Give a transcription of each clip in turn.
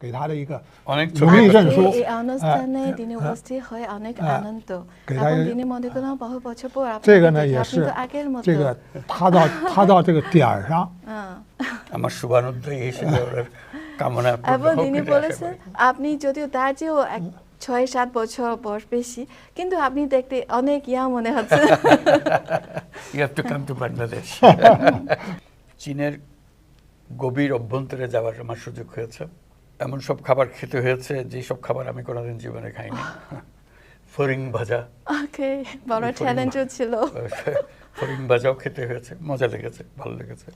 给他的一个 অনেক 努 ছবি 力 আছে। 证书 এই অনুষ্ঠানে তিনি উপস্থিত হয়ে অনেক আনন্দ 给他 এবং তিনি মনে করলাম বহু বছর পর 这个 আপনাকে 呢 দেখে 也 আপনি 是 তো আগের মতো 这个他到这个点儿上， আমার শুভানুধ্যায়ী হিসেবে ওনার কামনা এবং পূর্ণ হোক তিনি এটা আশা বলেছেন করি। আপনি যদিও তার চেয়েও 6-7 বছর বয়স বেশি কিন্তু আপনি দেখতে অনেক ইয়া মনে হচ্ছে You have to come to Bangladesh. চীনের গভীর অভ্যন্তরে যাওয়ার আমার সুযোগ হয়েছে। এমন সব খাবার খেতে হয়েছে যে সব খাবার আমি কোনোদিন জীবনে খাইনি। ফড়িং ভাজা, ওকে বড় চ্যালেঞ্জও ছিল ফড়িং ভাজাও খেতে হয়েছে, মজা লেগেছে, ভালো লেগেছে।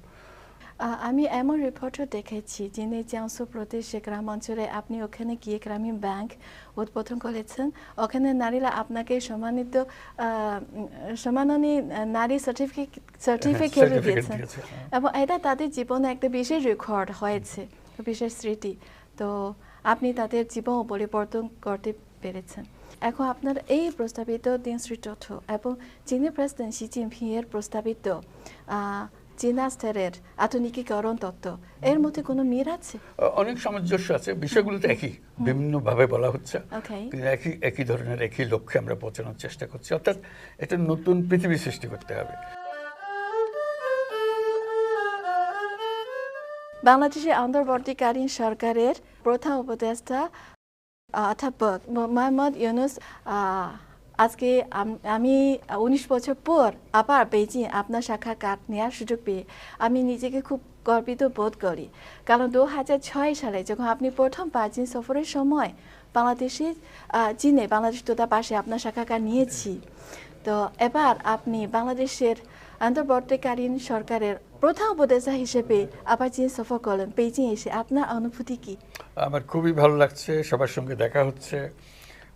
আমি এমন রিপোর্টও দেখেছি যিনি জিয়াংসু প্রদেশে গ্রাম অঞ্চলে আপনি ওখানে গিয়ে গ্রামীণ ব্যাংক উদ্বোধন করেছেন ওখানে নারীরা আপনাকে সম্মাননী নারী সার্টিফিকেট দিয়েছেন দিয়েছে, হ্যাঁ। এবং এটা তাদের জীবনে একটা বিশেষ রেকর্ড হয়েছে বিশেষ স্মৃতি তো আপনি তাদের জীবন পরিবর্তন করতে পেরেছেন এখন আপনার এই প্রস্তাবিত দিনশ্রী তথ্য এবং চীনের প্রেসিডেন্ট শি জিনপিং এর প্রস্তাবিত চীনা স্তরের আধুনিকীকরণ তত্ত্ব এর মধ্যে কোনো মিল আছে অনেক সামঞ্জস্য আছে, বিষয়গুলো তো একই, বিভিন্নভাবে বলা হচ্ছে, ওকে কিন্তু একই ধরনের একই লক্ষ্যে আমরা পৌঁছানোর চেষ্টা করছি, অর্থাৎ একটা নতুন পৃথিবী সৃষ্টি করতে হবে। বাংলাদেশের অন্তর্বর্তীকালীন সরকারের প্রধান উপদেষ্টা অধ্যাপক মোহাম্মদ ইউনূস আজকে আমি 19 বছর পর আবার বেইজিং আপনার সাক্ষাৎকার নেওয়ার সুযোগ পেয়ে আমি নিজেকে খুব গর্বিত বোধ করি কারণ 2006 সালে যখন আপনি প্রথমবার চীন সফরের সময় চীনে বাংলাদেশ দূতাবাসে আপনার সাক্ষাৎকার নিয়েছি তো এবার আপনি বাংলাদেশের অন্তর্বর্তীকালীন সরকারের প্রধান উপদেষ্টা হিসেবে আবার চীন সফর করলেন বেইজিং এসে আপনার অনুভূতি কি আমার খুবই ভালো লাগছে, সবার সঙ্গে দেখা হচ্ছে,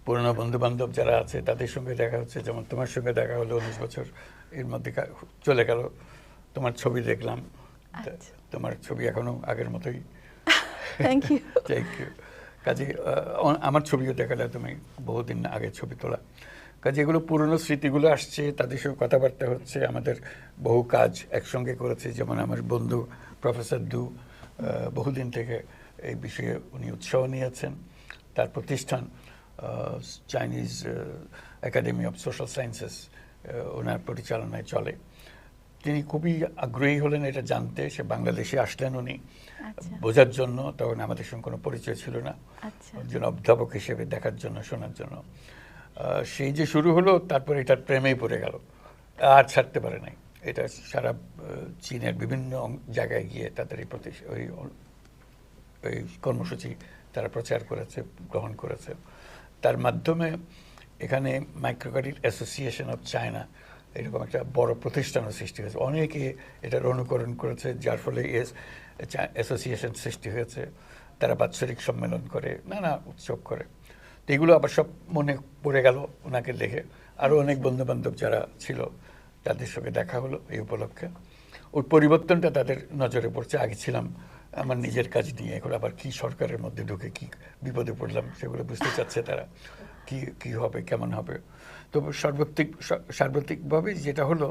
পুরনো বন্ধু বান্ধব যারা আছে তাদের সঙ্গে দেখা হচ্ছে, যেমন তোমার সঙ্গে দেখা হলো 19 বছর এর মধ্যে চলে গেল, তোমার ছবি দেখলাম, তোমার ছবি এখনো আগের মতোই, থ্যাংক ইউ থ্যাংক ইউ। কাজে আমার ছবিও দেখালে তুমি বহুদিন আগে ছবি তোলা, কাজে এগুলো পুরনো স্মৃতিগুলো আসছে, তাদের সঙ্গে কথাবার্তা হচ্ছে, আমাদের বহু কাজ একসঙ্গে করেছে, যেমন আমার বন্ধু প্রফেসর দু বহুদিন থেকে এই বিষয়ে উনি উৎসাহ নিয়েছেন, তার প্রতিষ্ঠান Chinese academy of social sciences ওনার পরিচালনায় চলে, তিনি খুবই আগ্রহী হলেন এটা জানতে, সে বাংলাদেশে আসলেন উনি বোঝার জন্য, তখন আমাদের সঙ্গে কোনো পরিচয় ছিল না, একজন অধ্যাপক হিসেবে দেখার জন্য শোনার জন্য, সেই যে শুরু হলো তারপরে এটার প্রেমেই পড়ে গেল, আর ছাড়তে পারে নাই, এটা সারা চীনের বিভিন্ন জায়গায় গিয়ে তাদের এই কর্মসূচি তারা প্রচার করেছে, গ্রহণ করেছে, তার মাধ্যমে এখানে মাইক্রোক্রেডিট অ্যাসোসিয়েশন অফ চায়না এরকম একটা বড় প্রতিষ্ঠানও সৃষ্টি হয়েছে, অনেকে এটার অনুকরণ করেছে, যার ফলে অ্যাসোসিয়েশন সৃষ্টি হয়েছে, তারা বাৎসরিক সম্মেলন করে, নানা উৎসব করে, তো এগুলো আবার সব মনে পড়ে গেল ওনাকে দেখে, আরও অনেক বন্ধুবান্ধব যারা ছিল তাদের সঙ্গে দেখা হলো এই উপলক্ষে, ওর পরিবর্তনটা তাদের নজরে পড়ছে, আগে ছিলাম আমার নিজের কাজ নিয়ে, এখন আবার কি সরকারের মধ্যে ঢুকে কি বিপদে পড়লাম সেগুলো বুঝতে চাচ্ছে তারা, কি হবে কেমন হবে, তো সার্বত্রিকভাবে যেটা হলো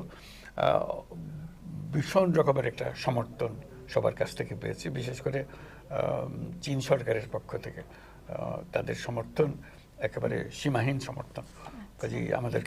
ভীষণ রকমের একটা সমর্থন সবার কাছ থেকে পেয়েছি, বিশেষ করে চীন সরকারের পক্ষ থেকে তাদের সমর্থন একেবারে সীমাহীন সমর্থন, কাজেই আমাদের